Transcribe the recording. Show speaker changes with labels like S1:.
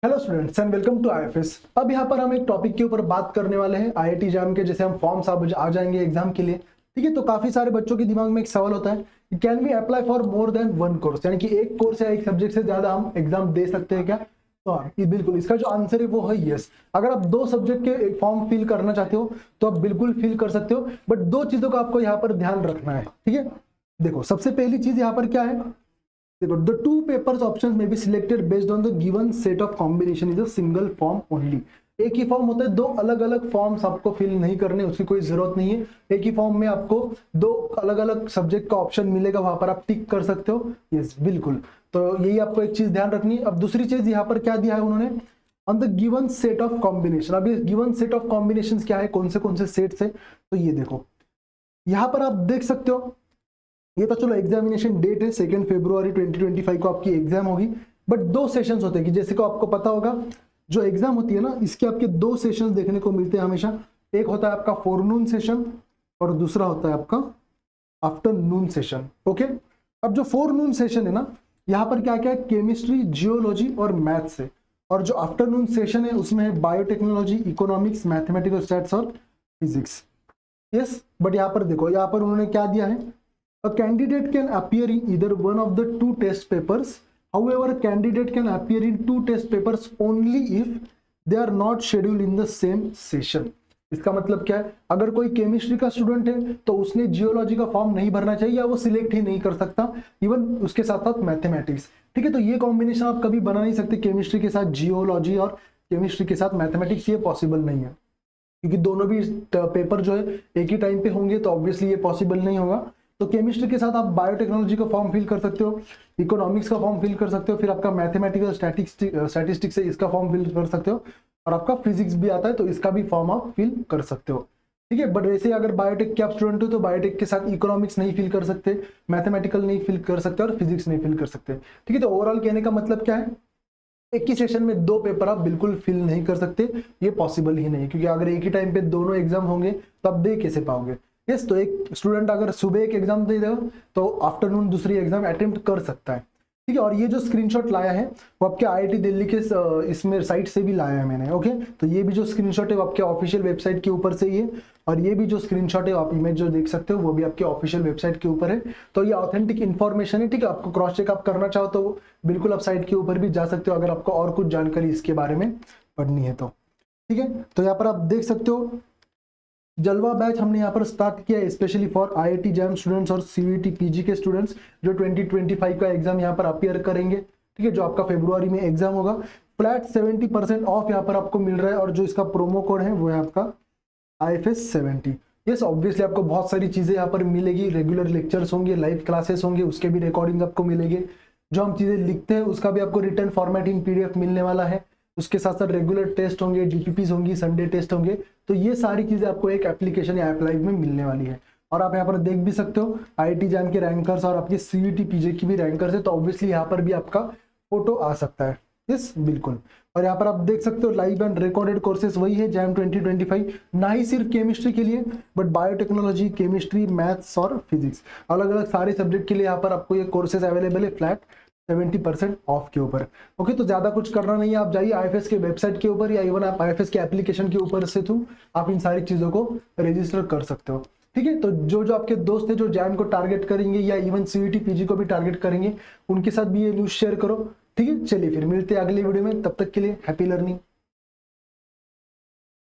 S1: Hello students and welcome to IFS. अब यहाँ पर हम एक टॉपिक के ऊपर बात करने वाले हैं आईआईटी जैम के। जैसे हम फॉर्म्स आ जाएंगे एग्जाम के लिए, ठीक है। तो काफी सारे बच्चों के दिमाग में एक सवाल होता है, can we apply for more than one course, यानी कि एक कोर्स या एक सब्जेक्ट से ज्यादा हम एग्जाम दे सकते हैं क्या? तो हाँ, ये बिल्कुल इसका जो आंसर है वो है यस। अगर आप दो सब्जेक्ट के फॉर्म फिल करना चाहते हो तो आप बिल्कुल फिल कर सकते हो, बट दो चीजों का आपको यहाँ पर ध्यान रखना है, ठीक है। देखो, सबसे पहली चीज यहाँ पर क्या है, देखो, the two papers options may be selected based on the given set of combination is a single form only। एक ही फॉर्म होता है, दो अलग अलग फॉर्म्स आपको फिल नहीं करने, उसकी कोई जरूरत नहीं है। एक ही फॉर्म में आपको दो अलग अलग सब्जेक्ट का ऑप्शन मिलेगा, वहां पर आप टिक कर सकते हो। यस, बिल्कुल। तो यही आपको एक चीज ध्यान रखनी है। अब दूसरी चीज यहाँ पर क्या दिया है उन्होंने, on the given set of combination. अब ये गिवन सेट ऑफ कॉम्बिनेशन क्या है, कौन से सेट्स है, तो ये देखो यहाँ पर आप देख सकते हो। ये तो चलो एग्जामिनेशन डेट है 2 फरवरी 2025 को आपकी एग्जाम होगी, बट दो सेशंस होते हैं कि जैसे को आपको पता होगा, जो एग्जाम होती है ना, इसके आपके दो सेशंस देखने को मिलते हैं हमेशा। एक होता है आपका फोरनून सेशन और दूसरा होता है आपका आफ्टरनून सेशन। ओके, अब जो फोरनून सेशन है ना, यहाँ पर क्या क्या है, केमिस्ट्री, जियोलॉजी और मैथ्स है। और जो आफ्टरनून सेशन है उसमें है बायोटेक्नोलॉजी, इकोनॉमिक्स, मैथमेटिकल स्टैट्स और फिजिक्स। यस, बट यहाँ पर देखो, यहाँ पर उन्होंने क्या दिया है, a candidate can appear in either one of the two test papers. However, a candidate can appear in two test papers only if they are not scheduled in the same session। इसका मतलब क्या है, अगर कोई chemistry का student है तो उसने जियोलॉजी का फॉर्म नहीं भरना चाहिए, या वो सिलेक्ट ही नहीं कर सकता, इवन उसके साथ साथ मैथमेटिक्स, ठीक है। तो ये कॉम्बिनेशन आप कभी बना नहीं सकते, केमिस्ट्री के साथ जियोलॉजी और केमिस्ट्री के साथ मैथमेटिक्स, ये पॉसिबल नहीं है, क्योंकि दोनों भी पेपर जो है एक ही टाइम पे होंगे, तो ऑब्वियसली ये पॉसिबल नहीं होगा। तो केमिस्ट्री के साथ आप बायोटेक्नोलॉजी का फॉर्म फिल कर सकते हो, इकोनॉमिक्स का फॉर्म फिल कर सकते हो, फिर आपका मैथमेटिकल स्टैटिस्टिक्स है, इसका फॉर्म फिल कर सकते हो, और आपका फिजिक्स भी आता है तो इसका भी फॉर्म आप फिल कर सकते हो, ठीक है। बट वैसे अगर बायोटेक के आप स्टूडेंट हो तो बायोटेक के साथ इकोनॉमिक्स नहीं फिल कर सकते, मैथमेटिकल नहीं फिल कर सकते और फिजिक्स नहीं फिल कर सकते, ठीक है। तो ओवरऑल कहने का मतलब क्या है, एक ही सेशन में दो पेपर आप बिल्कुल फिल नहीं कर सकते, ये पॉसिबल ही नहीं, क्योंकि अगर एक ही टाइम पे दोनों एग्जाम होंगे तो आप दे कैसे पाओगे। यस, तो एक स्टूडेंट अगर सुबह एक एग्जाम दे देगा तो आफ्टरनून दूसरी एग्जाम अटेम्प्ट कर सकता है, ठीक है। और ये जो स्क्रीनशॉट लाया है वो आपके आईआईटी दिल्ली के इसमें साइट से भी लाया है मैंने। ओके, तो ये भी जो स्क्रीनशॉट है वो आपके ऑफिशियल वेबसाइट के ऊपर से ही है, और ये भी जो स्क्रीनशॉट है आप इमेज जो देख सकते हो वो भी आपके ऑफिशियल वेबसाइट के ऊपर है। तो ये ऑथेंटिक इन्फॉर्मेशन है, ठीक है। आपको क्रॉस चेक आप करना चाहो तो बिल्कुल आप साइट के ऊपर भी जा सकते हो, अगर आपको और कुछ जानकारी इसके बारे में पढ़नी है तो, ठीक है। तो यहाँ पर आप देख सकते हो, जलवा बैच हमने यहाँ पर स्टार्ट किया है specially for IIT jam students और सीयूईटी पीजी के स्टूडेंट्स जो 2025 का एग्जाम यहाँ पर अपीयर करेंगे, ठीक है, जो आपका फरवरी में एग्जाम होगा। फ्लैट 70% ऑफ यहाँ पर आपको मिल रहा है, और जो इसका प्रोमो कोड है वो है आपका IFS 70। यस, ऑब्वियसली आपको बहुत सारी चीजें यहाँ पर मिलेगी, रेगुलर लेक्चर्स होंगे, लाइव क्लासेस होंगे, उसके भी रिकॉर्डिंग आपको मिलेंगे, जो हम चीजें लिखते हैं उसका भी आपको रिटर्न फॉर्मेट इन PDF मिलने वाला है, उसके साथ साथ रेगुलर टेस्ट होंगे, DPPs होंगी, संडे टेस्ट होंगे। तो ये सारी चीजें आपको एक एप्लीकेशन या ऐप लाइव में मिलने वाली है। और आप यहाँ पर देख भी सकते हो आईआईटी जैम के रैंकर्स और आपके सीयूईटी पीजे की भी रैंकर्स है, तो ऑब्वियसली यहाँ पर भी आपका फोटो आ सकता है। यस, बिल्कुल। और यहाँ पर आप देख सकते हो लाइव एंड रिकॉर्डेड कोर्सेज वही है जैम 2025, ना ही सिर्फ केमिस्ट्री के लिए बट बायोटेक्नोलॉजी, केमिस्ट्री, मैथ्स और फिजिक्स, अलग अलग सारे सब्जेक्ट के लिए यहाँ पर आपको ये कोर्सेज अवेलेबल है फ्लैट 70% ऑफ के ऊपर। ओके, तो ज्यादा कुछ करना नहीं है, आप जाइए आईएफएस के वेबसाइट के ऊपर या इवन आप आईएफएस के एप्लीकेशन के ऊपर से थ्रू आप इन सारी चीजों को रजिस्टर कर सकते हो, ठीक है। तो जो जो आपके दोस्त है जो जैम को टारगेट करेंगे या इवन सीयूईटी पीजी को भी टारगेट करेंगे, उनके साथ भी ये न्यूज शेयर करो, ठीक है। चलिए फिर मिलते हैं अगले वीडियो में, तब तक के लिए हैप्पी लर्निंग।